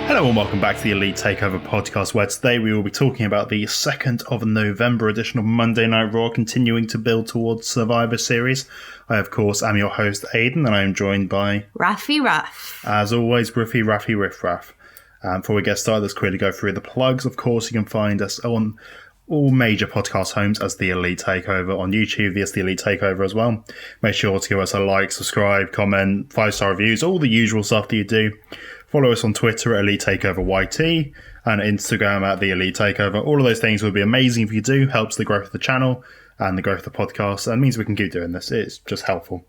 Hello and welcome back to the Elite Takeover Podcast, where today we will be talking about the 2nd of November edition of Monday Night Raw, continuing to build towards Survivor Series. I, of course, am your host, Aidan, and I am joined by... Raffy Raff. As always, Raffy Riff Raff. Before we get started, let's quickly go through the plugs. Of course, you can find us on all major podcast homes as the Elite Takeover. On YouTube, there's the Elite Takeover as well. Make sure to give us a like, subscribe, comment, 5-star reviews, all the usual stuff that you do. Follow us on Twitter at Elite Takeover YT and Instagram at the Elite Takeover. All of those things would be amazing if you do. Helps the growth of the channel and the growth of the podcast, and means we can keep doing this. It's just helpful.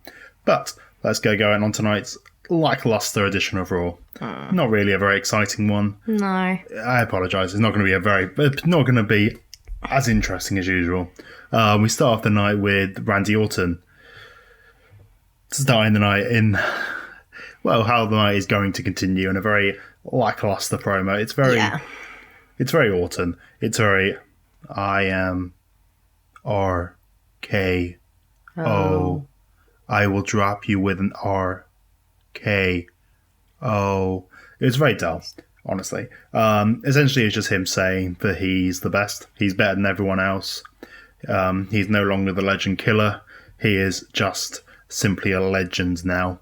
But let's get going on tonight's lackluster edition of Raw. Not really a very exciting one. No. I apologise. It's not going to be as interesting as usual. We start off the night with Randy Orton starting the night in, well, how the night is going to continue in a very lackluster promo. It's very Orton. It's very, I am RKO. I will drop you with an RKO. It's very dull, honestly. Essentially, it's just him saying that he's the best. He's better than everyone else. He's no longer the legend killer. He is just simply a legend now.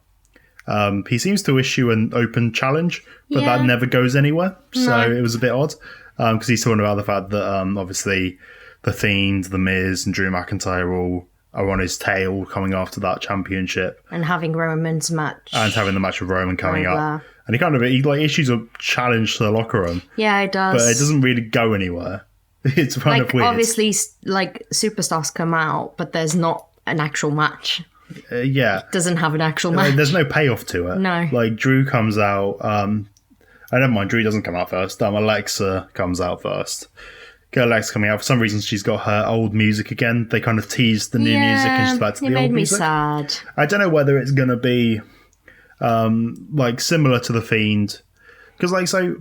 He seems to issue an open challenge, but that never goes anywhere. So It was a bit odd, because he's talking about the fact that obviously the Fiend, the Miz, and Drew McIntyre all are on his tail coming after that championship, and having Roman's match, and having the match with Roman coming up. And he issues a challenge to the locker room. Yeah, it does, but it doesn't really go anywhere. It's kind of weird. Obviously, superstars come out, but there's not an actual match. It doesn't have an actual match. There's no payoff to it. No. Drew comes out. I don't mind. Drew doesn't come out first. Alexa comes out first. Alexa coming out. For some reason, she's got her old music again. They kind of teased the new music and she's back to the old music. It made me sad. I don't know whether it's going to be similar to the Fiend. Because, so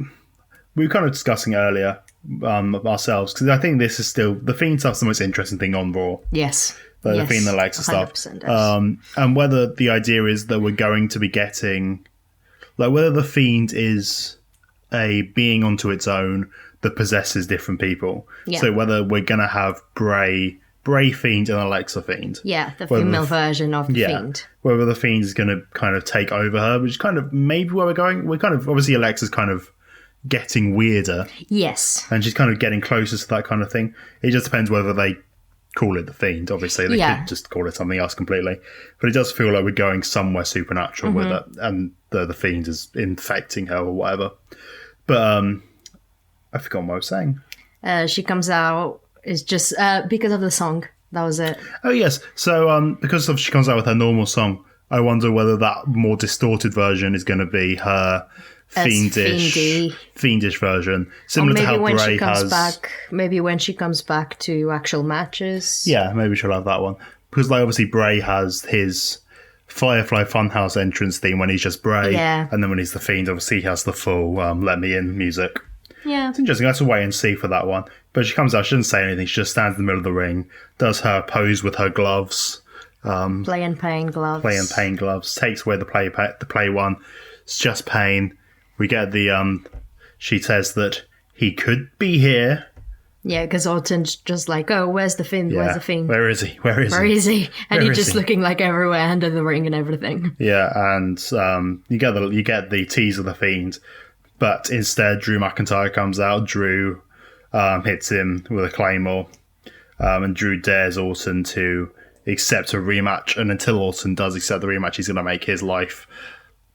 we were kind of discussing earlier ourselves. Because I think this is still... The Fiend stuff's the most interesting thing on Raw. Yes. The Fiend and Alexa stuff. And whether the idea is that we're going to be getting... whether the Fiend is a being onto its own that possesses different people. Yeah. So whether we're going to have Bray Fiend and Alexa Fiend. Yeah, the female version of the Fiend. Whether the Fiend is going to kind of take over her, which is kind of maybe where we're going. We're kind of... Obviously, Alexa's kind of getting weirder. Yes. And she's kind of getting closer to that kind of thing. It just depends whether they call it the Fiend. Obviously, they could just call it something else completely. But it does feel like we're going somewhere supernatural with it, and the Fiend is infecting her or whatever. But I forgot what I was saying. She comes out, it's just because of the song. That was it. Oh, yes. So because she comes out with her normal song, I wonder whether that more distorted version is going to be her fiendish version, similar to how Bray has. Maybe when she comes back to actual matches. Yeah, maybe she'll have that one, because obviously Bray has his Firefly Funhouse entrance theme when he's just Bray, and then when he's the Fiend, obviously he has the full "Let Me In" music. Yeah, it's interesting. Let's wait and see for that one. But she comes out, she doesn't say anything. She just stands in the middle of the ring, does her pose with her gloves, play and pain gloves, takes away the play one. It's just pain. We get the, she says that he could be here. Yeah, because Orton's just like, oh, where's the Fiend? Where's the Fiend? Where is he? And he's just looking like everywhere under the ring and everything. Yeah, and you get the tease of the Fiend, but instead Drew McIntyre comes out. Drew hits him with a Claymore, and Drew dares Orton to accept a rematch, and until Orton does accept the rematch, he's going to make his life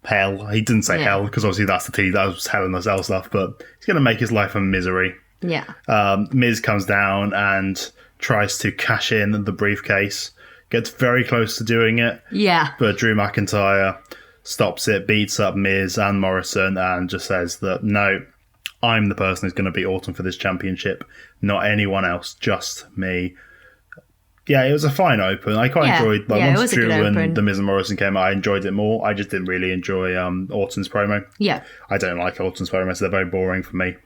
hell. He didn't say hell, because obviously that's the tease. That was Hell in the Cell stuff, but he's going to make his life a misery. Yeah. Miz comes down and tries to cash in the briefcase. Gets very close to doing it. Yeah. But Drew McIntyre stops it, beats up Miz and Morrison, and just says that, no, I'm the person who's going to beat Orton for this championship, not anyone else, just me. Yeah, it was a fine open. I quite enjoyed, once Drew and the Miz and Morrison came out, I enjoyed it more. I just didn't really enjoy Orton's promo. Yeah. I don't like Orton's promos. They're very boring for me.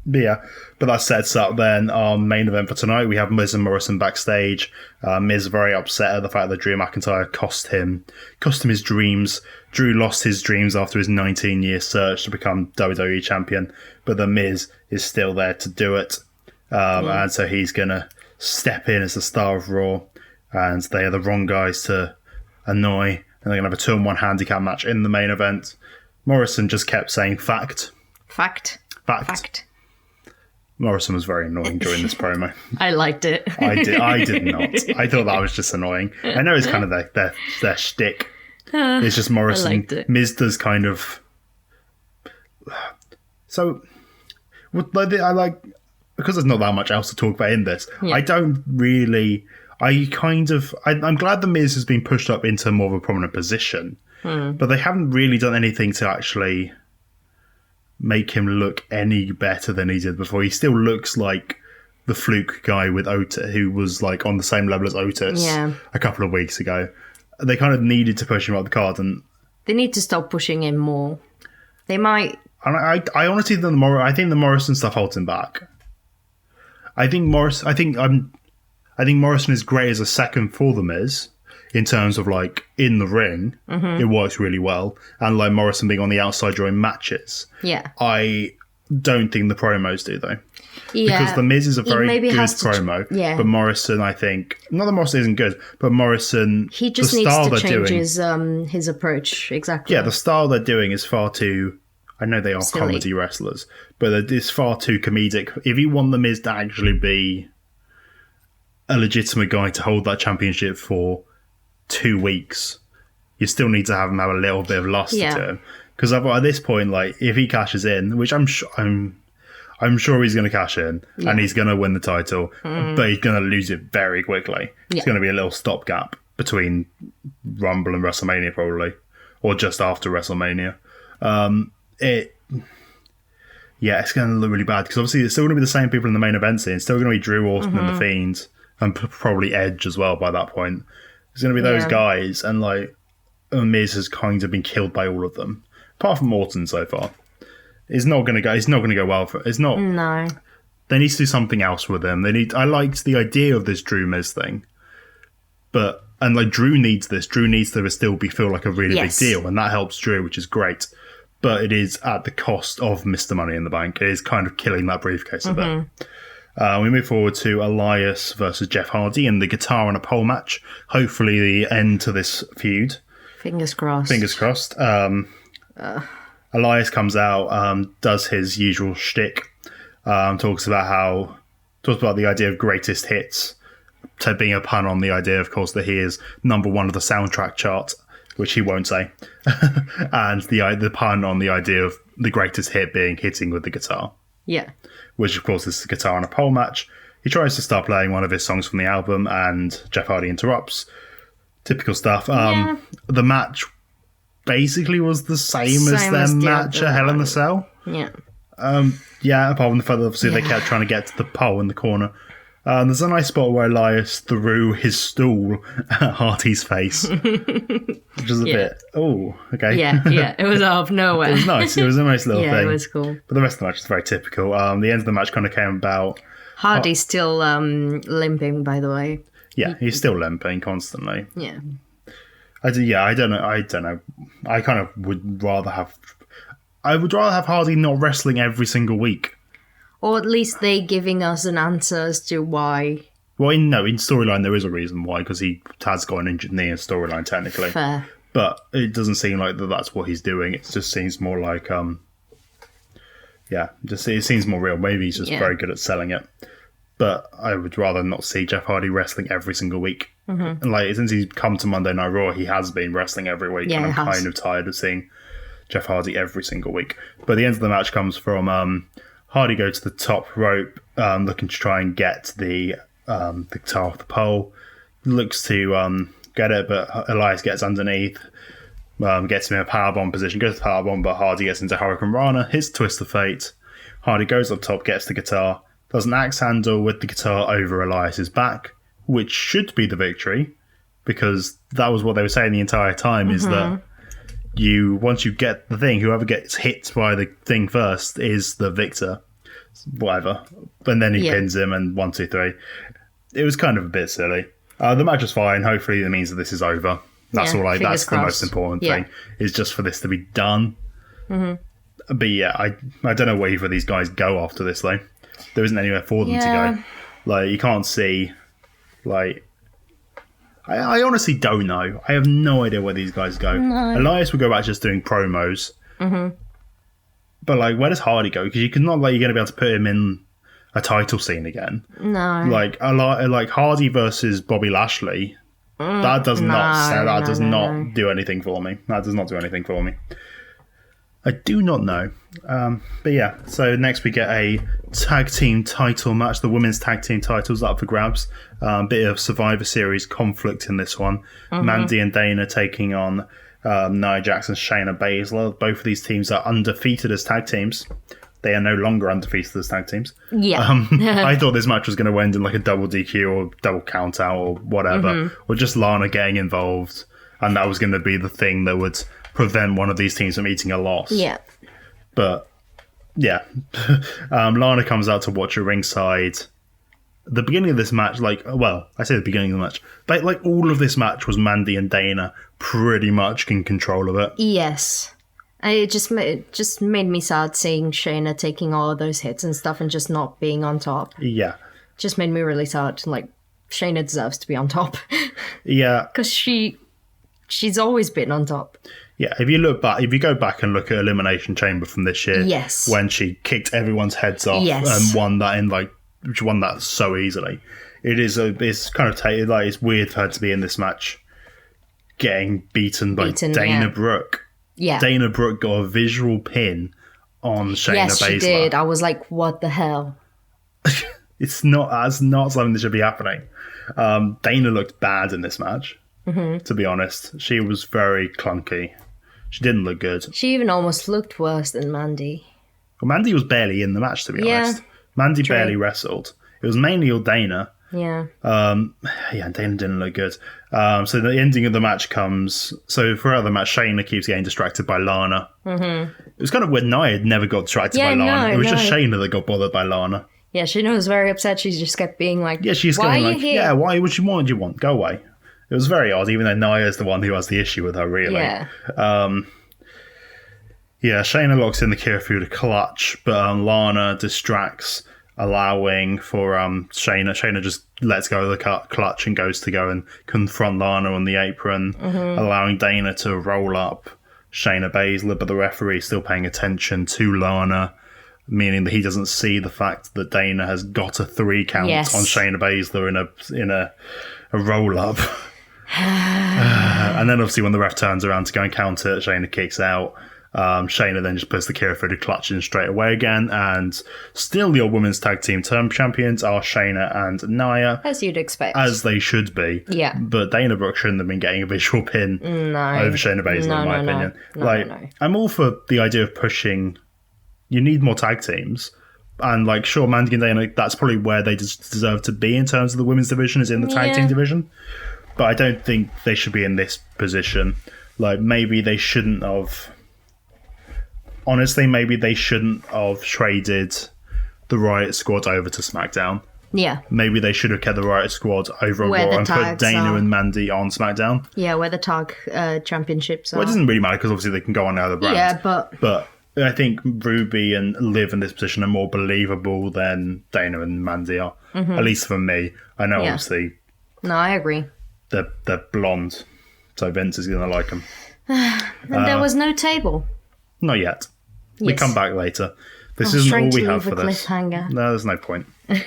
but that sets up then our main event for tonight. We have Miz and Morrison backstage. Miz very upset at the fact that Drew McIntyre cost him his dreams. Drew lost his dreams after his 19-year search to become WWE champion, but the Miz is still there to do it. And so he's going to step in as the star of Raw, and they are the wrong guys to annoy, and they're going to have a 2-on-1 handicap match in the main event. Morrison just kept saying fact. Morrison was very annoying during this promo. I liked it. I did not. I thought that was just annoying. I know it's kind of their shtick. It's just Morrison. I liked it. Miz does kind of... So, I like... Because there's not that much else to talk about in this, I don't really... I'm glad the Miz has been pushed up into more of a prominent position, but they haven't really done anything to actually make him look any better than he did before. He still looks like the fluke guy with Otis, who was like on the same level as Otis a couple of weeks ago. They kind of needed to push him up the card, and they need to stop pushing him more. They might. And I honestly think the Morrison stuff holds him back. I think Morrison is great as a second for the Miz in terms of like in the ring. It works really well, and like Morrison being on the outside during matches. Yeah, I don't think the promos do though. Yeah, because the Miz is a very good promo. But Morrison, I think, not that Morrison isn't good, but Morrison, he just needs to change his approach. Exactly. Yeah, the style they're doing is far too. I know they are silly comedy wrestlers, but it's far too comedic. If you want the Miz to actually be a legitimate guy to hold that championship for 2 weeks, you still need to have him have a little bit of luster to him. Because at this point, like if he cashes in, which I'm sure he's going to cash in, and he's going to win the title, but he's going to lose it very quickly. It's going to be a little stopgap between Rumble and WrestleMania, probably, or just after WrestleMania. It's going to look really bad because obviously it's still going to be the same people in the main event scene. It's still going to be Drew Orton and the Fiend, and probably Edge as well by that point. It's going to be those guys, and like Miz has kind of been killed by all of them, apart from Orton so far. It's not going to go well for. It's not. No. They need to do something else with them. I liked the idea of this Drew Miz thing, and like Drew needs this. Drew needs to still feel like a really big deal, and that helps Drew, which is great. But it is at the cost of Mr. Money in the Bank. It is kind of killing that briefcase a bit. We move forward to Elias versus Jeff Hardy in the guitar and a pole match. Hopefully the end to this feud. Fingers crossed. Elias comes out, does his usual shtick, talks about the idea of greatest hits, to being a pun on the idea, of course, that he is number one of the soundtrack chart, which he won't say, and the pun on the idea of the greatest hit being hitting with the guitar. Yeah. Which, of course, is the guitar and a pole match. He tries to start playing one of his songs from the album, and Jeff Hardy interrupts. Typical stuff. The match basically was the same as their match at Hell in the Cell. Yeah. Apart from the fact that obviously they kept trying to get to the pole in the corner. There's a nice spot where Elias threw his stool at Hardy's face, which is a bit, okay. Yeah, it was out of nowhere. It was nice. It was a nice little thing. Yeah, it was cool. But the rest of the match is very typical. The end of the match kind of came about. Hardy's still limping, by the way. Yeah, he's still limping constantly. Yeah. I don't know. I kind of would rather have Hardy not wrestling every single week. Or at least they giving us an answer as to why. Well, in storyline there is a reason why, because he has got an injured knee in storyline technically. Fair. But it doesn't seem like that's what he's doing. It just seems more like, it seems more real. Maybe he's just very good at selling it. But I would rather not see Jeff Hardy wrestling every single week. And like since he's come to Monday Night Raw, he has been wrestling every week, and I'm kind of tired of seeing Jeff Hardy every single week. But the end of the match comes from Hardy goes to the top rope, looking to try and get the guitar off the pole. Looks to get it, but Elias gets underneath, gets him in a powerbomb position, goes to the powerbomb, but Hardy gets into Hurricane Rana, his twist of fate. Hardy goes up top, gets the guitar, does an axe handle with the guitar over Elias's back, which should be the victory, because that was what they were saying the entire time, is that once you get the thing, whoever gets hit by the thing first is the victor. whatever. And then he Yeah. pins him and 1, 2, 3. It was kind of a bit silly. The match was fine. Hopefully it means that this is over. That's Yeah, all. fingers That's the most crossed. important Yeah. thing, is just for this to be done. But yeah, I don't know where either of these guys go after this though. There isn't anywhere for them to Yeah. go. Like, you can't see. Like, I honestly don't know. I have no idea where these guys go. No. Elias will go back just doing promos. But like, where does Hardy go? Because you can not, like, you're going to be able to put him in a title scene again. No. Like Hardy versus Bobby Lashley. That does not do anything for me. That does not do anything for me. I do not know. But yeah, so next we get a tag team title match. The women's tag team titles up for grabs. Bit of Survivor Series conflict in this one. Mandy and Dana taking on Nia Jax and Shayna Baszler. Both of these teams are undefeated as tag teams. They are no longer undefeated as tag teams. Yeah. I thought this match was going to end in like a double DQ or double count out or whatever, or just Lana getting involved, and that was going to be the thing that would prevent one of these teams from eating a loss. Yeah. But yeah, Lana comes out to watch at ringside. The beginning of this match, I say the beginning of the match, but like all of this match was Mandy and Dana pretty much in control of it. Yes. It just made me sad seeing Shayna taking all of those hits and stuff and just not being on top. Yeah. Just made me really sad. Like, Shayna deserves to be on top. Yeah. Because she's always been on top. Yeah, if you go back and look at Elimination Chamber from this year, Yes. when she kicked everyone's heads off Yes. and won that so easily, it's kind of it's weird for her to be in this match, getting beaten by Dana yeah. Brooke. Yeah. Dana Brooke got a visual pin on Shayna Yes, Baszler. she did. I was like, what the hell? That's not something that should be happening. Dana looked bad in this match. To be honest, she was very clunky. She didn't look good. She even almost looked worse than Mandy. Well, Mandy was barely in the match, to be Yeah, honest. Mandy true. barely wrestled. It was mainly all Dana. Yeah. Yeah, Dana didn't look good. So the ending of the match comes. So throughout the match, Shayna keeps getting distracted by Lana. It was kind of weird. Nia had never got distracted by Lana. It was just Shayna that got bothered by Lana. Yeah, Shayna was very upset. She just kept being like, Yeah, she's why going are like, you here? yeah, why? What do you want? Go away. It was very odd, even though Nia is the one who has the issue with her, really. Yeah. Yeah, Shayna locks in the Kirifuda clutch, but Lana distracts, allowing for Shayna. Shayna just lets go of the clutch and goes to go and confront Lana on the apron, allowing Dana to roll up Shayna Baszler, but the referee is still paying attention to Lana, meaning that he doesn't see the fact that Dana has got a 3 count Yes. on Shayna Baszler in a roll up. And then obviously when the ref turns around to go and counter it, Shayna kicks out. Shayna then just puts the Kirifuda clutch in straight away again, and still the old women's tag team term champions are Shayna and Nia, As you'd expect. as they should be. Yeah. But Dana Brooke shouldn't have been getting a visual pin over Shayna Baszler, in my opinion. No. I'm all for the idea of pushing. You need more tag teams. And sure, Mandy and Dana, that's probably where they deserve to be in terms of the women's division, is in the tag team division. But I don't think they should be in this position. Maybe they shouldn't have. Honestly, maybe they shouldn't have traded the Riot Squad over to SmackDown. Yeah. Maybe they should have kept the Riot Squad over on Where Raw the and put tags Dana are. and Mandy on SmackDown. Yeah, where the tag championships are. Well, it doesn't really matter because obviously they can go on other brands. Yeah, But I think Ruby and Liv in this position are more believable than Dana and Mandy are. At least for me. I know, obviously, No, I agree. they're blonde, so Vince is going to like them. And there was no table. Not yet. We Yes. come back later. This I was isn't trying all we to have leave for a this. cliffhanger. No, there's no point. We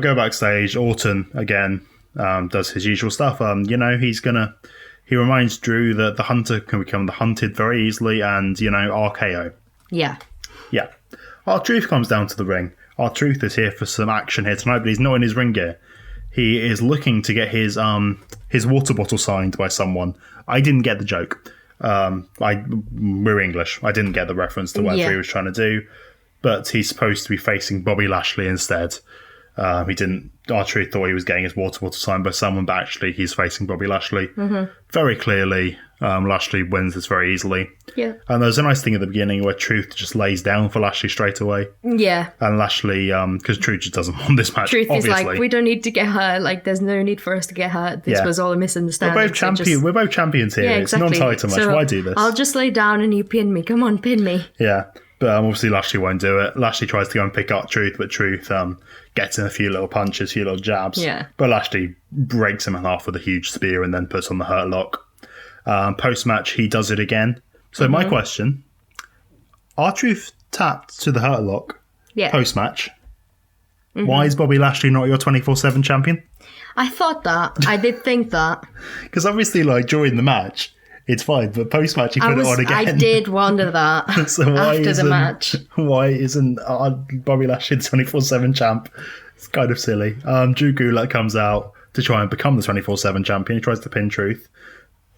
go backstage. Orton again does his usual stuff. He reminds Drew that the hunter can become the hunted very easily, and RKO. Yeah. Yeah. R-Truth comes down to the ring. R-Truth is here for some action here tonight, but he's not in his ring gear. He is looking to get his water bottle signed by someone. I didn't get the joke. We're English. I didn't get the reference to whatever he was trying to do, but he's supposed to be facing Bobby Lashley instead. He didn't. R-Truth thought he was getting his water bottle signed by someone, but actually he's facing Bobby Lashley. Very clearly, Lashley wins this very easily. Yeah. And there's a nice thing at the beginning where Truth just lays down for Lashley straight away. Yeah. And Lashley, because Truth just doesn't want this match, Truth obviously. is like, we don't need to get hurt. Like, there's no need for us to get hurt. This was all a misunderstanding. We're both champions here. Yeah, exactly. It's non-title match. Why do this? I'll just lay down and you pin me. Come on, pin me. Yeah. But obviously Lashley won't do it. Lashley tries to go and pick up Truth, but Truth gets in a few little punches, a few little jabs. Yeah. But Lashley breaks him in half with a huge spear and then puts on the Hurt Lock. Post-match, he does it again. So my question, R-Truth tapped to the Hurt Lock post-match. Why is Bobby Lashley not your 24/7 champion? I thought that. I did think that. Because obviously, like, during the match, it's fine, but post-match he put it on again. I did wonder that so after the match. Why isn't Bobby Lashley the 24/7 champ? It's kind of silly. Drew Gulak comes out to try and become the 24/7 champion. He tries to pin Truth.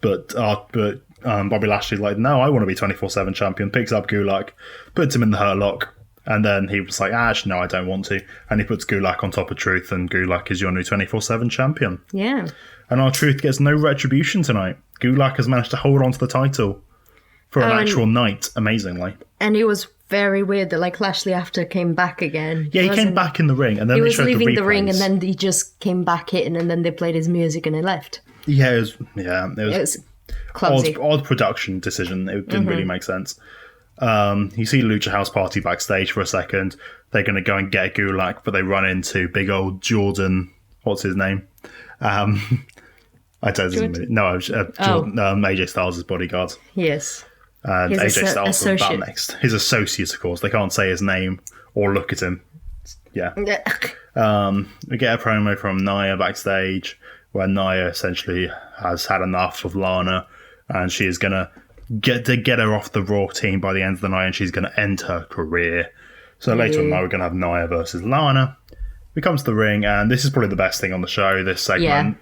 But Bobby Lashley's like, no, I want to be 24/7 champion. Picks up Gulak, puts him in the Hurt Lock, and then he was like, actually, no, I don't want to. And he puts Gulak on top of Truth, and Gulak is your new 24/7 champion. Yeah. And our Truth gets no retribution tonight. Gulak has managed to hold on to the title for an actual night, amazingly. And it was very weird that, like, Lashley after came back again. Yeah, he came back in the ring, and then he they was showed leaving the ring, and then he just came back hitting, and then they played his music, and he left. Yeah, it was clumsy. Odd production decision. It didn't really make sense. You see Lucha House Party backstage for a second. They're going to go and get Gulak, but they run into big old Jordan. What's his name? I don't know. No, Jordan, AJ Styles' bodyguard. Yes. And AJ Styles was back next. His associate, of course. They can't say his name or look at him. Yeah. We get a promo from Nia backstage where Nia essentially has had enough of Lana and she is going to get her off the Raw team by the end of the night and she's going to end her career. So later on, we're going to have Nia versus Lana. We come to the ring and this is probably the best thing on the show, this segment.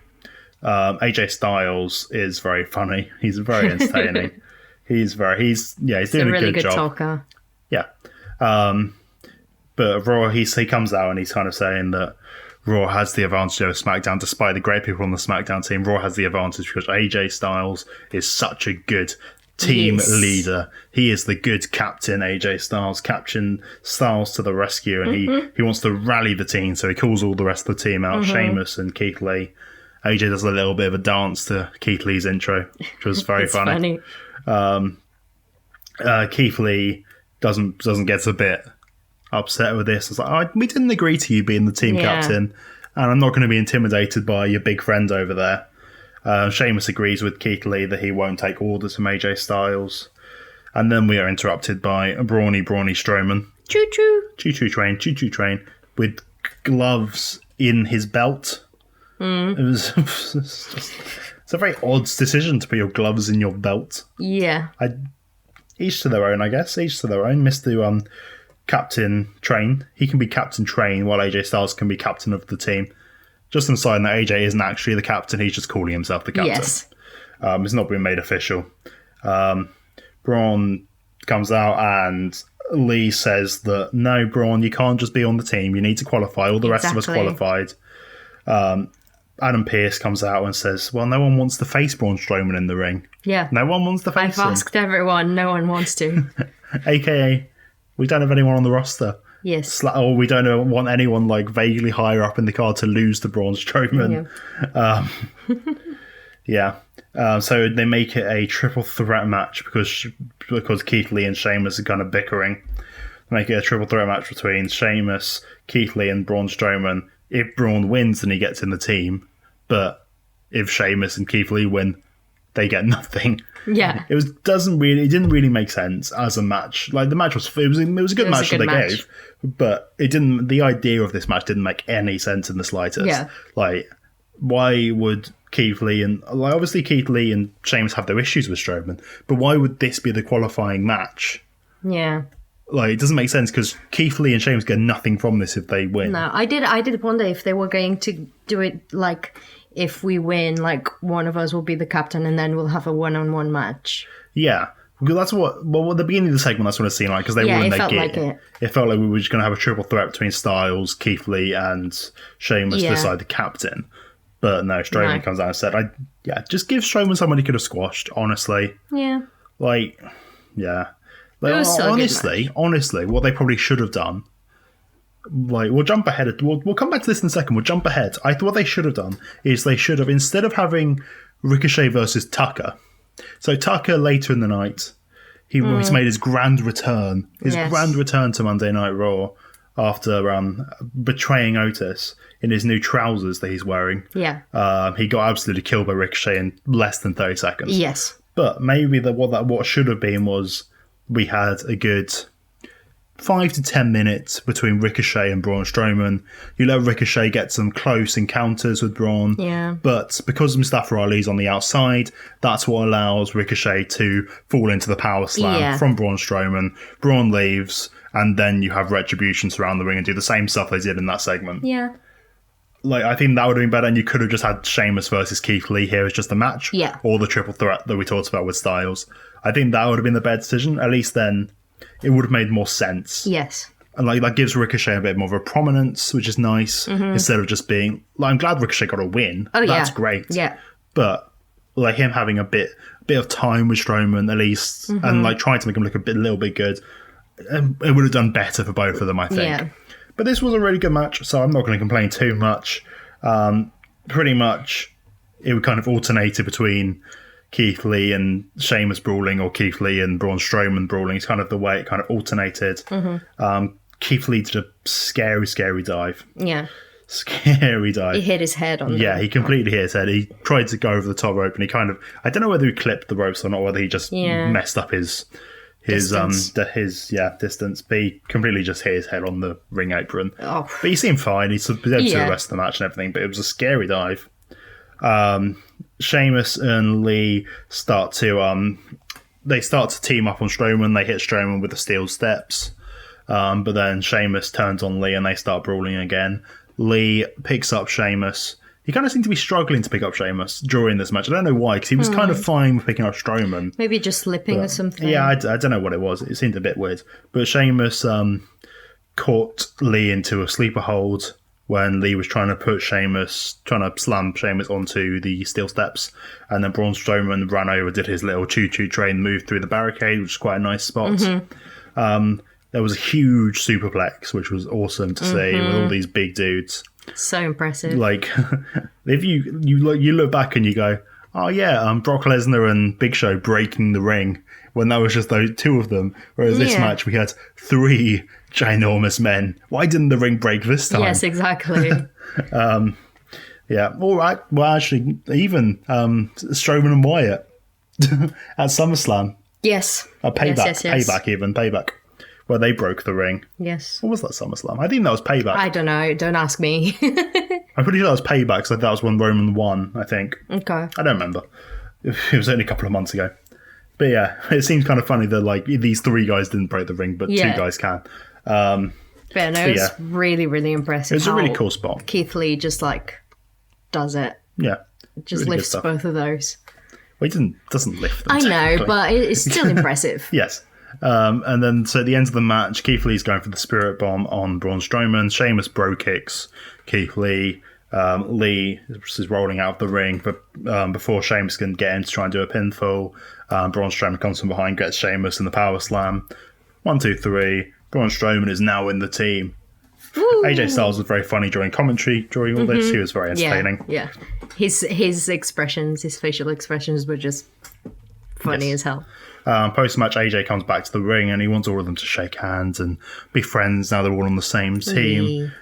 Yeah. AJ Styles is very funny. He's very entertaining. he's doing a really good job. Talker. Yeah. But Raw, he comes out and he's kind of saying that Raw has the advantage over SmackDown, despite the great people on the SmackDown team. Raw has the advantage because AJ Styles is such a good team leader. He is the good captain, AJ Styles. Captain Styles to the rescue, and he wants to rally the team, so he calls all the rest of the team out, Sheamus and Keith Lee. AJ does a little bit of a dance to Keith Lee's intro, which was very funny. Keith Lee doesn't get a bit upset with this. It's like, we didn't agree to you being the team captain, and I'm not going to be intimidated by your big friend over there. Sheamus agrees with Keith Lee that he won't take orders from AJ Styles. And then we are interrupted by a brawny Strowman. Choo-choo. Choo-choo train, with gloves in his belt. It was it's a very odd decision to put your gloves in your belt. Yeah. Each to their own, I guess. Each to their own. Mr. Captain Train. He can be Captain Train while AJ Styles can be captain of the team. Just inside that AJ isn't actually the captain, he's just calling himself the captain. Yes. It's not been made official. Braun comes out and Lee says that, no, Braun, you can't just be on the team. You need to qualify. All the rest of us qualified. Adam Pearce comes out and says, well, no one wants to face Braun Strowman in the ring. Yeah. No one wants to face him. I've asked everyone. No one wants to. AKA, we don't have anyone on the roster. Yes. Or we don't want anyone like vaguely higher up in the card to lose to Braun Strowman. So they make it a triple threat match because Keith Lee and Sheamus are kind of bickering. They make it a triple threat match between Sheamus, Keith Lee, and Braun Strowman. If Braun wins, then he gets in the team. But if Sheamus and Keith Lee win, they get nothing. Yeah. It didn't really make sense as a match. Like, the match was a good match that they gave, but it didn't. The idea of this match didn't make any sense in the slightest. Yeah. Like, why would Keith Lee and obviously Keith Lee and Sheamus have their issues with Strowman, but why would this be the qualifying match? Yeah. Like, it doesn't make sense because Keith Lee and Sheamus get nothing from this if they win. No, I did wonder if they were going to do it like, if we win, like, one of us will be the captain and then we'll have a one-on-one match. Yeah. Because that's at the beginning of the segment, that's what it seemed like, because they were in their gear. It felt like we were just going to have a triple threat between Styles, Keith Lee, and Sheamus to decide the captain. But no, Strowman comes out and said, just give Strowman someone he could have squashed, honestly. Yeah. Like, yeah. Like, It was so honestly, what they probably should have done, like, we'll jump ahead. We'll come back to this in a second. We'll jump ahead. What they should have done is they should have, instead of having Ricochet versus Tucker, so Tucker later in the night, he's made his grand return. Grand return to Monday Night Raw after betraying Otis in his new trousers that he's wearing. Yeah. He got absolutely killed by Ricochet in less than 30 seconds. Yes. But maybe what should have been was we had a good 5 to 10 minutes between Ricochet and Braun Strowman. You let Ricochet get some close encounters with Braun. Yeah. But because Mustafa Ali's on the outside, that's what allows Ricochet to fall into the power slam from Braun Strowman. Braun leaves, and then you have Retribution surround the ring and do the same stuff they did in that segment. Yeah. Like, I think that would have been better, and you could have just had Sheamus versus Keith Lee here as just a match. Yeah. Or the triple threat that we talked about with Styles. I think that would have been the better decision. At least then it would have made more sense. Yes. And like that gives Ricochet a bit more of a prominence, which is nice, instead of just being like, I'm glad Ricochet got a win. Oh, That's great. Yeah. But like him having a bit of time with Strowman at least, and like trying to make him look a little bit good, it would have done better for both of them, I think. Yeah. But this was a really good match, so I'm not going to complain too much. Pretty much, it kind of alternated between Keith Lee and Sheamus brawling, or Keith Lee and Braun Strowman brawling. It's kind of the way it kind of alternated. Keith Lee did a scary dive. Yeah. Scary dive. He hit his head on he completely hit his head. He tried to go over the top rope, and he kind of, I don't know whether he clipped the ropes or not, whether he just messed up his distance, but he completely just hit his head on the ring apron. Oh. But he seemed fine. He's able to do the rest of the match and everything, but it was a scary dive. Sheamus and Lee start to team up on Strowman. They hit Strowman with the steel steps, but then Sheamus turns on Lee and they start brawling again. Lee picks up Sheamus. He kind of seemed to be struggling to pick up Sheamus during this match. I don't know why, because he was kind of fine with picking up Strowman. Maybe just slipping or something. Yeah, I don't know what it was. It seemed a bit weird. But Sheamus caught Lee into a sleeper hold when Lee was trying to slam Sheamus onto the steel steps. And then Braun Strowman ran over, did his little choo-choo train move through the barricade, which is quite a nice spot. There was a huge superplex, which was awesome to see, with all these big dudes. So impressive. Like, if you look back and you go, oh yeah, Brock Lesnar and Big Show breaking the ring, when that was just those two of them. Whereas this match, we had 3 ginormous men. Why didn't the ring break this time? Yes, exactly. Yeah, all right. Well, actually, even Strowman and Wyatt at SummerSlam. Yes. Payback, where they broke the ring. Yes. What was that SummerSlam? I think that was Payback. I don't know. Don't ask me. I'm pretty sure that was Payback, so that was when Roman won, I think. Okay. I don't remember. It was only a couple of months ago. But yeah, it seems kind of funny that like these 3 guys didn't break the ring, but 2 guys can. But no, it was really, really impressive. It was a really cool spot. Keith Lee just like does it. Yeah. Just really lifts both of those. Well, he doesn't lift them. I know, but it's still impressive. Yes. And then, so at the end of the match, Keith Lee's going for the Spirit Bomb on Braun Strowman. Sheamus bro kicks Keith Lee. Lee is rolling out of the ring, but before Sheamus can get in to try and do a pinfall, Braun Strowman comes from behind, gets Sheamus in the power slam. 1, 2, 3. Braun Strowman is now in the team. Woo! AJ Styles was very funny during commentary during all this. He was very entertaining. Yeah. His expressions, his facial expressions were just funny as hell. Post-match, AJ comes back to the ring and he wants all of them to shake hands and be friends now they're all on the same team.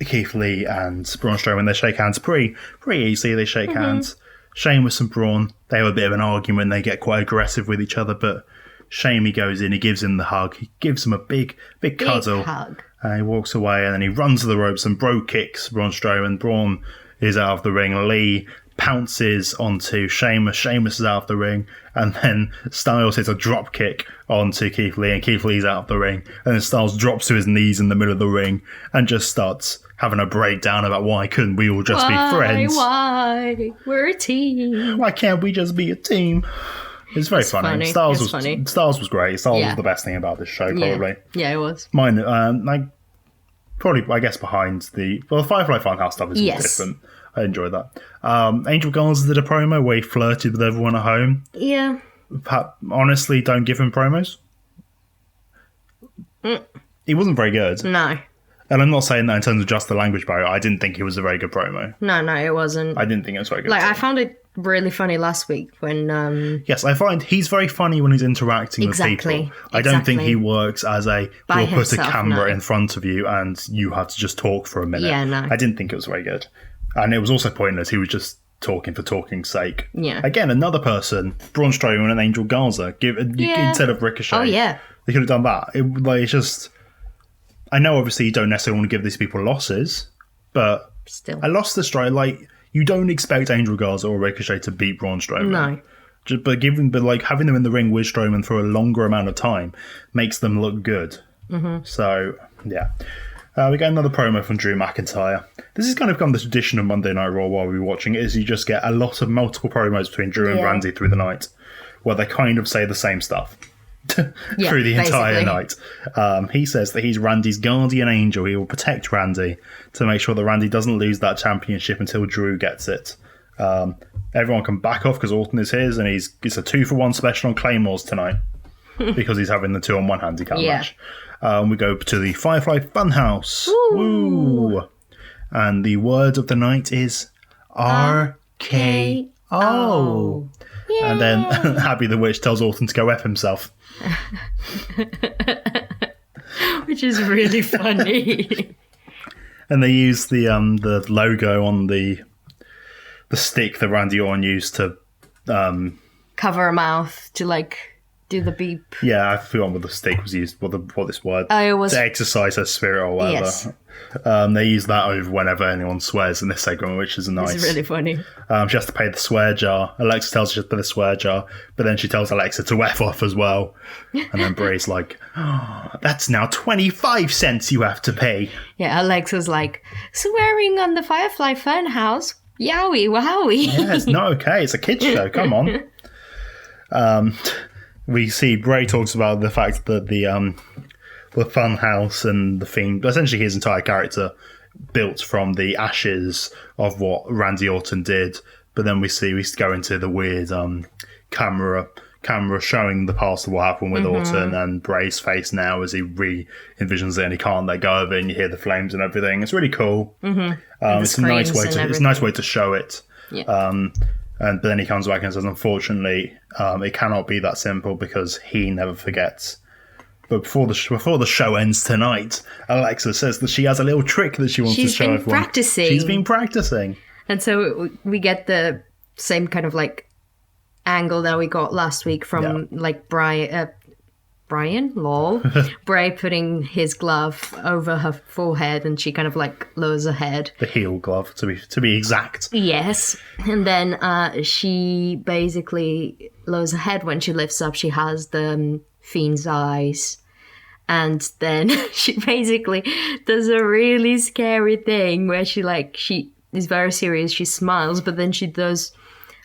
Keith Lee and Braun Strowman, they shake hands pretty easily. They shake hands. Sheamus and Braun, they have a bit of an argument. They get quite aggressive with each other, but Shamey goes in, he gives him the hug. He gives him a big cuddle. Hug. And he walks away and then he runs to the ropes and bro kicks Braun Strowman. Braun is out of the ring. Lee pounces onto Sheamus. Sheamus is out of the ring. And then Styles hits a drop kick onto Keith Lee and Keith Lee's out of the ring. And then Styles drops to his knees in the middle of the ring and just starts having a breakdown about why couldn't we all just be friends? Why? We're a team. Why can't we just be a team? It's very funny. Styles was great. Styles was the best thing about this show, probably. Yeah, it was. Mine, probably, I guess, behind the Firefly Funhouse stuff is different. I enjoyed that. Angel Garza did a promo where he flirted with everyone at home. Yeah. Honestly, don't give him promos. He wasn't very good. No. And I'm not saying that in terms of just the language barrier. I didn't think it was a very good promo. No, it wasn't. I didn't think it was very good. Like, I found it really funny last week when... Yes, I find he's very funny when he's interacting with people. I don't think he works as we'll put a camera in front of you and you have to just talk for a minute. Yeah, no. I didn't think it was very good. And it was also pointless. He was just talking for talking's sake. Yeah. Again, another person, Braun Strowman and Angel Garza, instead of Ricochet. Oh, yeah. They could have done that. It's just... I know, obviously, you don't necessarily want to give these people losses, but still, I lost the stride. Like, you don't expect Angel Garza or Ricochet to beat Braun Strowman. No. But having them in the ring with Strowman for a longer amount of time makes them look good. Mm-hmm. So, yeah. We get another promo from Drew McIntyre. This has kind of become the tradition of Monday Night Raw while we're watching it, is you just get a lot of multiple promos between Drew and Randy through the night, where they kind of say the same stuff. Through the entire night. He says that he's Randy's guardian angel. He will protect Randy to make sure that Randy doesn't lose that championship until Drew gets it. Everyone can back off because Orton is his, and it's a 2-for-1 special on Claymores tonight because he's having the 2-on-1 handicap match. We go to the Firefly Funhouse. Woo! And the word of the night is RKO. Yeah. And then Abby the Witch tells Orton to go F himself. Which is really funny. And they use the logo on the stick that Randy Orton used to cover a mouth to like do the beep. Yeah, I forgot what the stick was used. What this word? It was to exercise her spirit or whatever. Yes. They use that over whenever anyone swears in this segment, which is nice. It's really funny. She has to pay the swear jar. Alexa tells her she has to pay the swear jar, but then she tells Alexa to F off as well. And then Bray's like, that's now 25 cents you have to pay. Yeah, Alexa's like, swearing on the Firefly Funhouse? Yowie, wowie. Yeah, it's not okay. It's a kid's show. Come on. We see Bray talks about the fact that the Funhouse and the Fiend, essentially his entire character, built from the ashes of what Randy Orton did. But then we go into the weird camera showing the past of what happened with Orton and Bray's face now as he re-envisions it and he can't let go of it, and you hear the flames and everything. It's really cool. It's a nice way to show it. Yeah. But then he comes back and says, unfortunately, it cannot be that simple because he never forgets. But before the show ends tonight, Alexa says that she has a little trick that she wants to show everyone. She's been practicing. And so we get the same kind of like angle that we got last week from like Brian, lol. Bray putting his glove over her forehead and she kind of like lowers her head. The heel glove, to be exact. Yes. And then she basically lowers her head when she lifts up. She has the Fiend's eyes. And then she basically does a really scary thing where she is very serious. She smiles, but then she does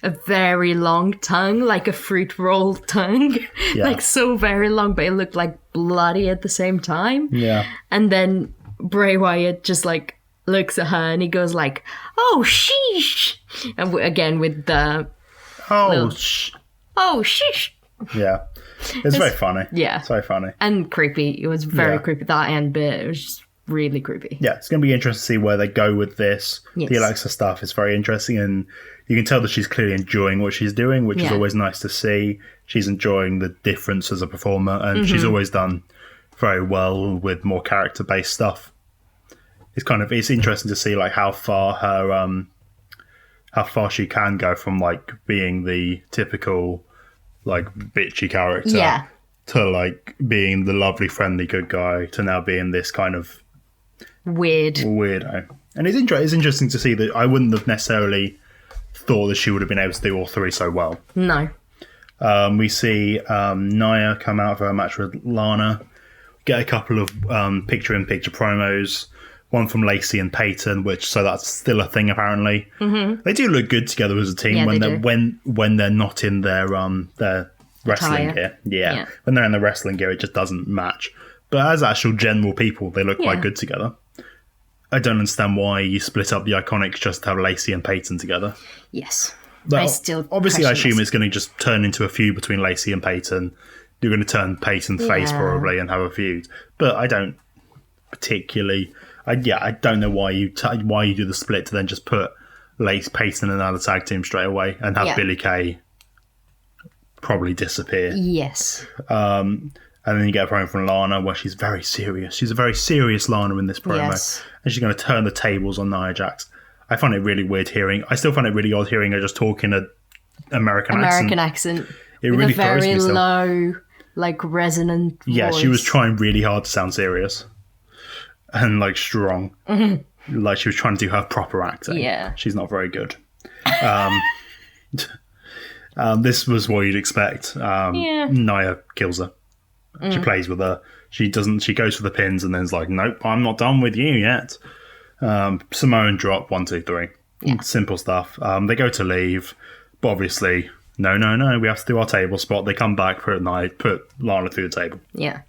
a very long tongue, like a fruit roll tongue. Yeah. Like so very long, but it looked like bloody at the same time. Yeah. And then Bray Wyatt just like looks at her and he goes like, oh, sheesh. And again with the... Oh, sheesh. Yeah. It's very funny. Yeah. It's very funny. And creepy. It was very creepy. That end bit, it was just really creepy. Yeah, it's going to be interesting to see where they go with this. Yes. The Alexa stuff is very interesting, and you can tell that she's clearly enjoying what she's doing, which is always nice to see. She's enjoying the difference as a performer, and she's always done very well with more character-based stuff. It's interesting to see like how far she can go from like being the typical like bitchy character to like being the lovely, friendly, good guy to now being this kind of weirdo. And it's interesting to see that I wouldn't have necessarily thought that she would have been able to do all three so well. No. We see Nia come out for her match with Lana, get a couple of picture-in-picture promos, one from Lacey and Peyton, so that's still a thing apparently. Mm-hmm. They do look good together as a team when they're not in their wrestling gear. Yeah. When they're in the wrestling gear, it just doesn't match. But as actual general people, they look quite good together. I don't understand why you split up the Iconics just to have Lacey and Peyton together. Yes. Like, obviously, I assume it's going to just turn into a feud between Lacey and Peyton. You're going to turn Peyton face probably and have a feud. But I don't particularly... I don't know why you do the split to then just put Peyton in another tag team straight away and have Billie Kay probably disappear. Yes. And then you get a promo from Lana where she's very serious. She's a very serious Lana in this promo. Yes. And she's going to turn the tables on Nia Jax. I find it really weird hearing. I still find it really odd hearing her just talk in an American accent. It with really a very throws me still. Low, like resonant Yeah, voice. she was trying really hard to sound serious. And like strong. Mm-hmm. Like she was trying to do her proper acting. Yeah. She's not very good. This was what you'd expect. Nia kills her. She plays with her. She goes for the pins and then's like, nope, I'm not done with you yet. Samoan drop, 1, 2, 3. Yeah. Simple stuff. They go to leave, but obviously, no, we have to do our table spot. They come back, put Lana through the table. Yeah.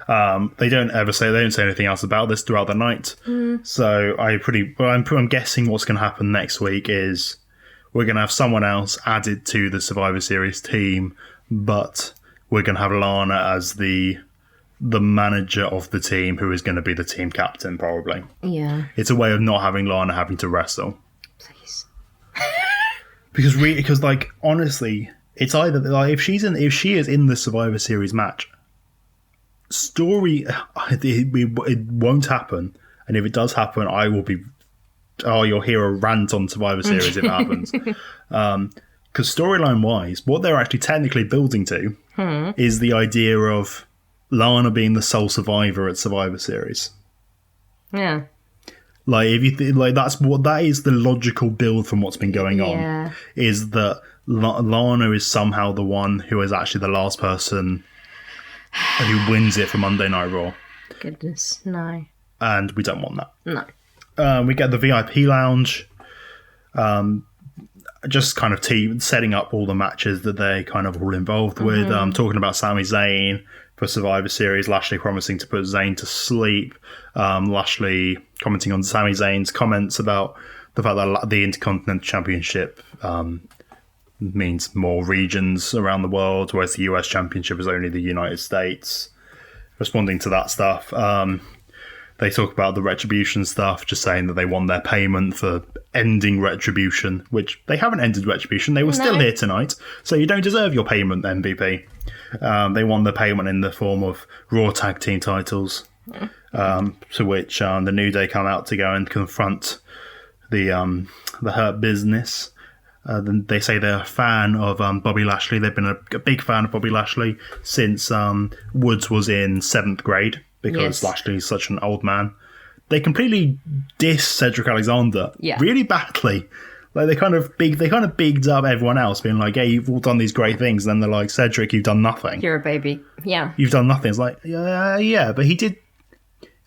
They don't say anything else about this throughout the night. So I'm guessing what's going to happen next week is we're going to have someone else added to the Survivor Series team, but we're going to have Lana as the manager of the team who is going to be the team captain probably. Yeah. It's a way of not having Lana having to wrestle. Please. because like honestly, it's either like if she is in the Survivor Series match, it won't happen, and if it does happen, I will be you'll hear a rant on Survivor Series if it happens. Because storyline wise, what they're actually technically building to is the idea of Lana being the sole survivor at Survivor Series. Yeah. Like if you that is the logical build from what's been going on. Is that Lana is somehow the one who is actually the last person who wins it for Monday Night Raw. Goodness, no. And we don't want that. No. We get the VIP lounge. Just kind of setting up all the matches that they kind of all involved with. Talking about Sami Zayn for Survivor Series. Lashley promising to put Zayn to sleep. Lashley commenting on Sami Zayn's comments about the fact that the Intercontinental Championship means more regions around the world, whereas the US Championship is only the United States. Responding to that stuff. They talk about the Retribution stuff, just saying that they want their payment for ending Retribution, which they haven't ended Retribution. They were still here tonight, so you don't deserve your payment, MVP. They want the payment in the form of Raw Tag Team titles, to which the New Day come out to go and confront the Hurt Buisness. They say they're a fan of Bobby Lashley. They've been a big fan of Bobby Lashley since Woods was in 7th grade. Because Lashley's such an old man. They completely diss Cedric Alexander really badly. Like they kind of bigged up everyone else, being like, "Hey, you've all done these great things." And then they're like, "Cedric, you've done nothing. You're a baby. Yeah, you've done nothing." It's like, yeah, but he did.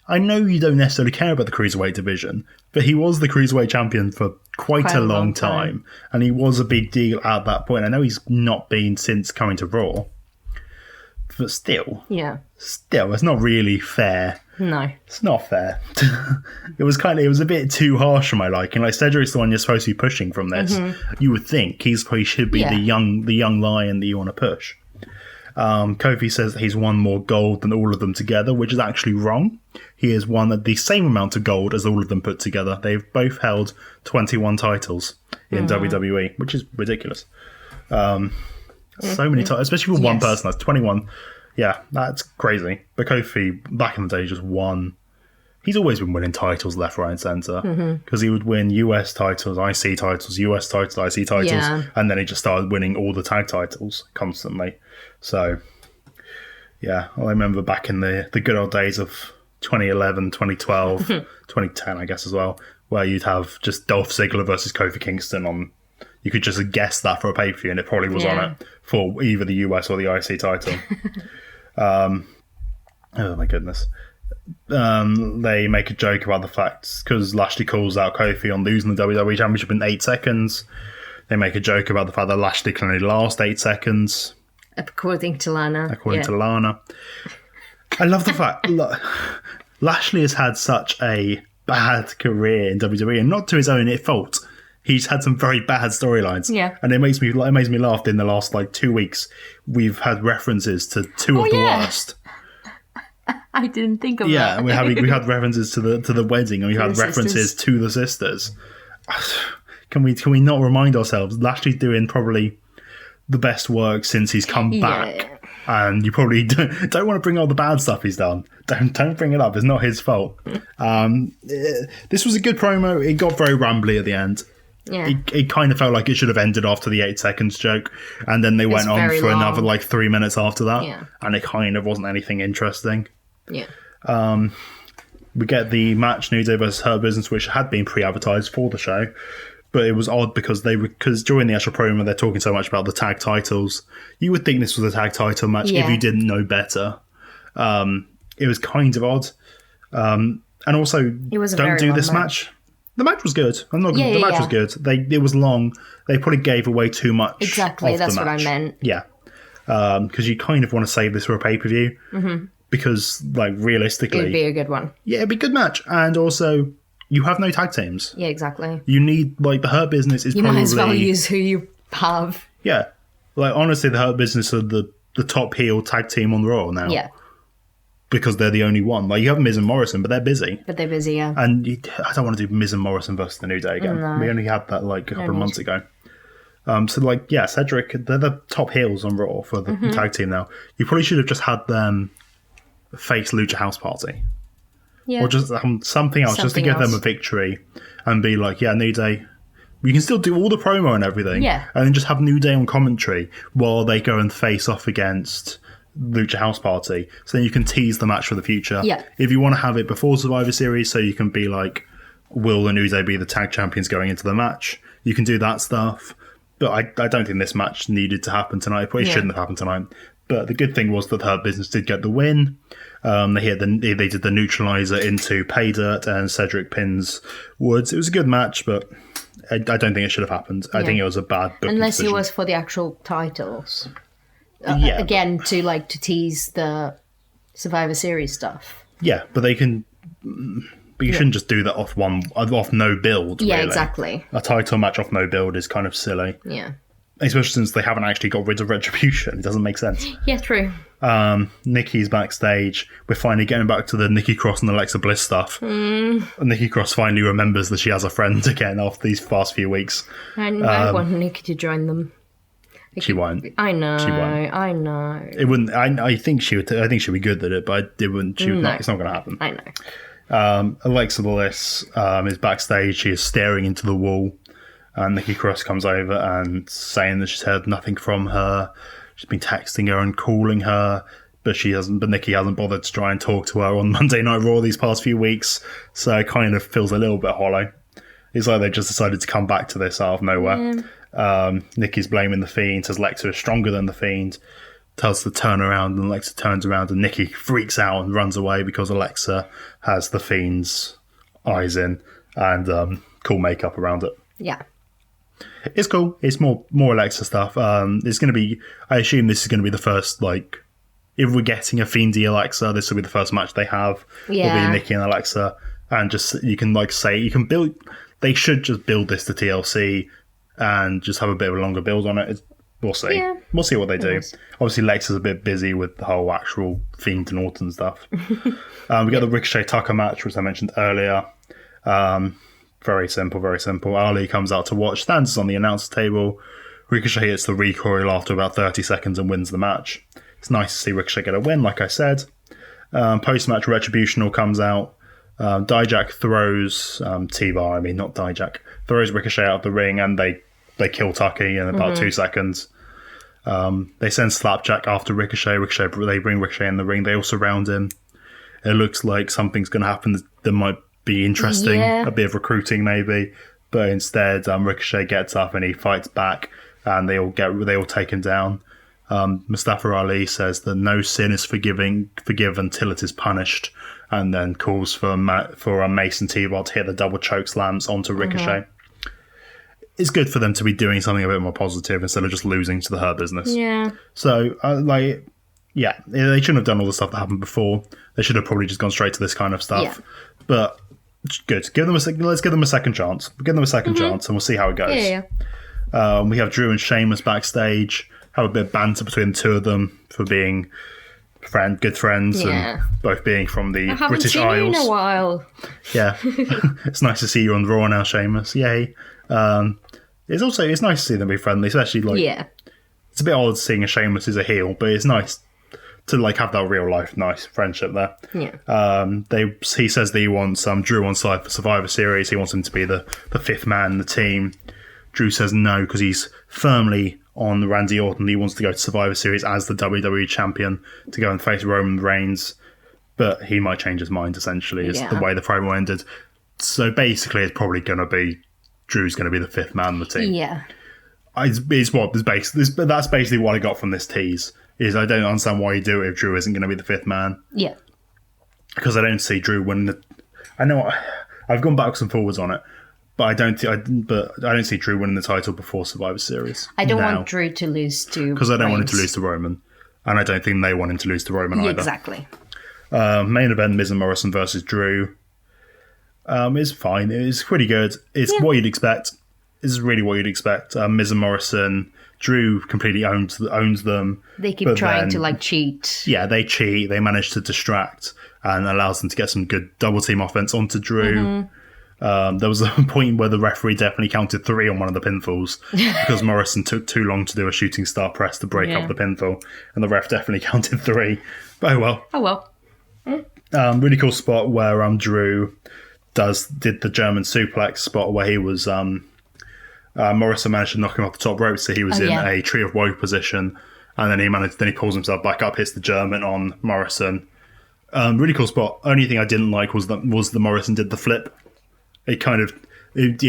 I know you don't necessarily care about the cruiserweight division, but he was the cruiserweight champion for quite a long time, and he was a big deal at that point. I know he's not been since coming to Raw. But still, it's not really fair. No, it's not fair. It was a bit too harsh for my liking. Like Cedric's the one you're supposed to be pushing from this. You would think he should be the young lion that you want to push. Kofi says that he's won more gold than all of them together, which is actually wrong. He has won the same amount of gold as all of them put together. They've both held 21 titles in WWE, which is ridiculous. So many titles, especially for one person. That's 21. Yeah, that's crazy. But Kofi, back in the day, just won. He's always been winning titles left, right, and centre. Because he would win US titles, IC titles, US titles, IC titles. And then he just started winning all the tag titles constantly. So, yeah, I remember back in the good old days of 2011, 2012, 2010, I guess, as well, where you'd have just Dolph Ziggler versus Kofi Kingston on. You could just guess that for a pay-per-view, and it probably was on it for either the US or the IC title. Oh my goodness. They make a joke about the fact, because Lashley calls out Kofi on losing the WWE Championship in 8 seconds. They make a joke about the fact that Lashley can only last 8 seconds. According to Lana. To Lana. I love the fact Lashley has had such a bad career in WWE, and not to his own fault. He's had some very bad storylines. Yeah. And it makes me laugh. In the last 2 weeks, we've had references to two of the worst. I didn't think of that. Yeah, we had references to the wedding, and we had references to the sisters. Can we not remind ourselves? Lashley's doing probably the best work since he's come back, and you probably don't want to bring all the bad stuff he's done. Don't bring it up. It's not his fault. This was a good promo. It got very rambly at the end. Yeah. It kind of felt like it should have ended after the 8 seconds joke, and then they went on for long. another 3 minutes after that, Yeah. and it kind of wasn't anything interesting. Yeah. We get the match New Day versus Hurt Buisness, which had been pre-advertised for the show, but it was odd because during the actual promo they're talking so much about the tag titles. You would think this was a tag title match if you didn't know better. It was kind of odd, and also don't do this match. The match was good. The match was good. It was long. They probably gave away too much. Exactly, that's what I meant. Yeah, because you kind of want to save this for a pay-per-view. Mm-hmm. Because, realistically... It'd be a good one. Yeah, it'd be a good match. And also, you have no tag teams. Yeah, exactly. You need, the Hurt Business is probably... You might as well use who you have. Yeah. honestly, the Hurt Business are the top heel tag team on the Raw now. Yeah. Because they're the only one. You have Miz and Morrison, but they're busy. But they're busy, yeah. And I don't want to do Miz and Morrison versus the New Day again. No. We only had that, a couple of months ago. Cedric, they're the top heels on Raw for the tag team now. You probably should have just had them face Lucha House Party. Yeah. Or just something else, just to give them a victory and be New Day. We can still do all the promo and everything. Yeah. And then just have New Day on commentary while they go and face off against Lucha House Party. So then you can tease the match for the future. Yeah. If you want to have it before Survivor Series, so you can be will the New Day be the tag champions going into the match? You can do that stuff. But I don't think this match needed to happen tonight. It probably shouldn't have happened tonight. But the good thing was that Hurt Business did get the win. They did the neutralizer into pay dirt, and Cedric pins Woods. It was a good match, but I don't think it should have happened. I think it was a bad booking Unless decision. it was for the actual titles. Yeah. Again, to tease the Survivor Series stuff. Yeah, but they can... But you shouldn't just do that off no build, Yeah, really. Exactly. A title match off no build is kind of silly. Yeah. Especially since they haven't actually got rid of Retribution. It doesn't make sense. Yeah, true. Nikki's backstage. We're finally getting back to the Nikki Cross and Alexa Bliss stuff. Nikki Cross finally remembers that she has a friend again after these past few weeks. I want Nikki to join them. She won't. I know. She won't. I know. It wouldn't. I think she would. I think she'd be good at it, but it wouldn't. She would not. It's not going to happen. I know. Alexa Bliss is backstage. She is staring into the wall. And Nikki Cross comes over and saying that she's heard nothing from her. She's been texting her and calling her, but Nikki hasn't bothered to try and talk to her on Monday Night Raw these past few weeks. So it kind of feels a little bit hollow. It's like they just decided to come back to this out of nowhere. Yeah. Nikki's blaming the Fiend, says Alexa is stronger than the Fiend, tells her to turn around, and Alexa turns around, and Nikki freaks out and runs away because Alexa has the Fiend's eyes in and cool makeup around it. Yeah. It's cool. It's more Alexa stuff. It's going to be... I assume this is going to be the first, if we're getting a Fiendy Alexa, this will be the first match they have. Yeah. Will be Nikki and Alexa. And just, you can, you can build... They should just build this to TLC and just have a bit of a longer build on it. We'll see. Yeah. We'll see what they do. Obviously, Lexa's a bit busy with the whole actual Fiend and Orton stuff. We got the Ricochet Tucker match, which I mentioned earlier. Very simple, very simple. Ali comes out to watch, stands on the announce table. Ricochet hits the recoil after about 30 seconds and wins the match. It's nice to see Ricochet get a win, like I said. Post-match, Retributional comes out. Dijak throws throws Ricochet out of the ring, and they kill Tucky in about 2 seconds. They send Slapjack after Ricochet. They bring Ricochet in the ring. They all surround him. It looks like something's going to happen that might be interesting. Yeah. A bit of recruiting maybe, but instead Ricochet gets up and he fights back, and they all take him down. Mustafa Ali says that no sin is forgiven until it is punished, and then calls for Mason T-Rod to hit the double choke slams onto Ricochet. It's good for them to be doing something a bit more positive instead of just losing to the Hurt Business. Yeah. So they shouldn't have done all the stuff that happened before. They should have probably just gone straight to this kind of stuff. Yeah. But Good. Let's give them a second chance. Give them a second chance, and we'll see how it goes. Yeah. We have Drew and Sheamus backstage. Have a bit of banter between the two of them for being good friends, and both being from the British Isles. I haven't seen you in a while. Yeah, it's nice to see you on Raw now, Sheamus. Yay! It's nice to see them be friendly, especially it's a bit odd seeing a Sheamus as a heel, but it's nice to have that real life nice friendship there. Yeah. He says that he wants Drew on side for Survivor Series. He wants him to be the fifth man in the team. Drew says no because he's firmly on Randy Orton. He wants to go to Survivor Series as the WWE champion to go and face Roman Reigns, but he might change his mind. Essentially, is the way the promo ended. So basically, it's probably going to be Drew's going to be the fifth man on the team. Yeah. That's basically what I got from this tease. Is I don't understand why you do it if Drew isn't going to be the fifth man. Yeah. Because I don't see Drew winning. I know I've gone backwards and forwards on it, but I don't see Drew winning the title before Survivor Series. I don't want Drew to lose to because I don't want him to lose to Roman, and I don't think they want him to lose to Roman either. Exactly. Main event: Miz and Morrison versus Drew. It's fine. It's pretty good. It's what you'd expect. It's really what you'd expect. Miz and Morrison. Drew completely owns them. They keep trying to cheat. Yeah, they cheat. They manage to distract and allows them to get some good double team offense onto Drew. There was a point where the referee definitely counted 3 on one of the pinfalls because Morrison took too long to do a shooting star press to break up the pinfall, and the ref definitely counted 3. But oh well. Really cool spot where Drew did the German suplex spot where he was. Morrison managed to knock him off the top rope, so he was in a Tree of Woe position, and then he pulls himself back up, hits the German on Morrison. Really cool spot. Only thing I didn't like was that Morrison did the flip. It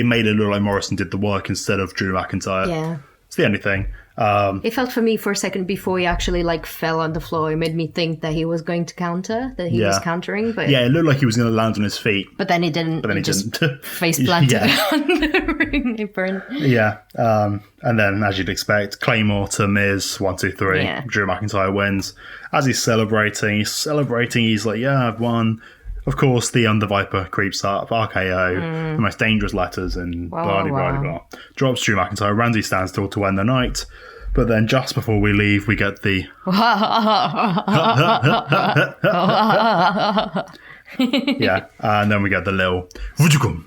made it look like Morrison did the work instead of Drew McIntyre. Yeah, it's the only thing. It felt for me for a second before he actually fell on the floor. It made me think that he was going to counter, that he was countering. But it looked like he was going to land on his feet. But then he didn't. He just face planted on the ring apron. Yeah, and then as you'd expect, Claymore to Miz, 1, 2, 3. Yeah. Drew McIntyre wins. As he's celebrating. He's like, "Yeah, I've won." Of course, the Viper creeps up, RKO, the most dangerous letters, and blah, blah, blah. Drops Drew McIntyre. Randy stands tall to end the night. But then just before we leave, we get the... yeah, and then we get the little...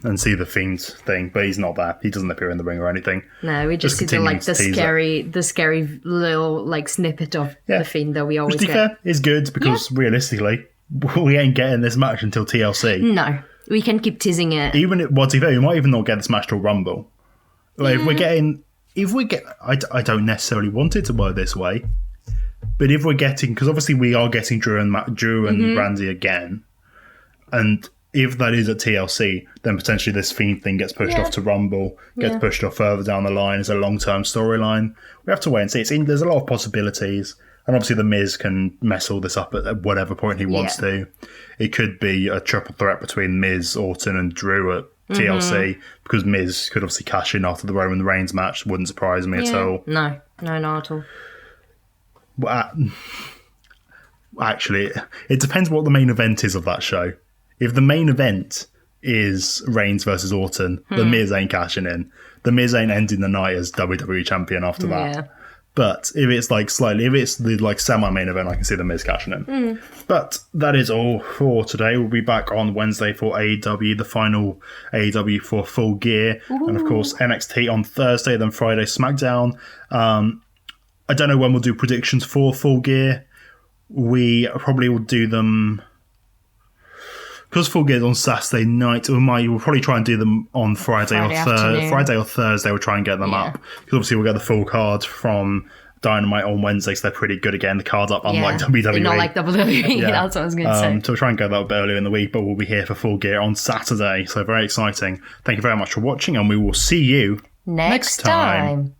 and see the Fiend thing, but he's not there. He doesn't appear in the ring or anything. No, we just see the scary little snippet of the Fiend that we always get. Fair, is good because realistically... we ain't getting this match until TLC. No, we can keep teasing it. To be fair, we might even not get this match till Rumble. If we get, I don't necessarily want it to work this way, but if we're getting, because obviously we are getting Drew and Randy again, and if that is at TLC, then potentially this Fiend thing gets pushed off to Rumble, gets pushed off further down the line as a long-term storyline. We have to wait and see. There's a lot of possibilities. And obviously the Miz can mess all this up at whatever point he wants to. It could be a triple threat between Miz, Orton and Drew at TLC because Miz could obviously cash in after the Roman Reigns match. Wouldn't surprise me at all. No, not at all. Well, actually, it depends what the main event is of that show. If the main event is Reigns versus Orton, the Miz ain't cashing in. The Miz ain't ending the night as WWE champion after that. Yeah. But if it's the semi-main event, I can see the Miz cashing in. But that is all for today. We'll be back on Wednesday for AEW, the final AEW for Full Gear. Ooh. And of course, NXT on Thursday, then Friday, SmackDown. I don't know when we'll do predictions for Full Gear. We probably will do them... Because Full Gear's on Saturday night, we'll probably try and do them on Friday or Thursday. We'll try and get them up. Because obviously we'll get the full card from Dynamite on Wednesday, so they're pretty good again. The card's up, unlike WWE. They're not like WWE, that's what I was going to say. So we'll try and get that a bit earlier in the week, but we'll be here for Full Gear on Saturday. So very exciting. Thank you very much for watching, and we will see you next time.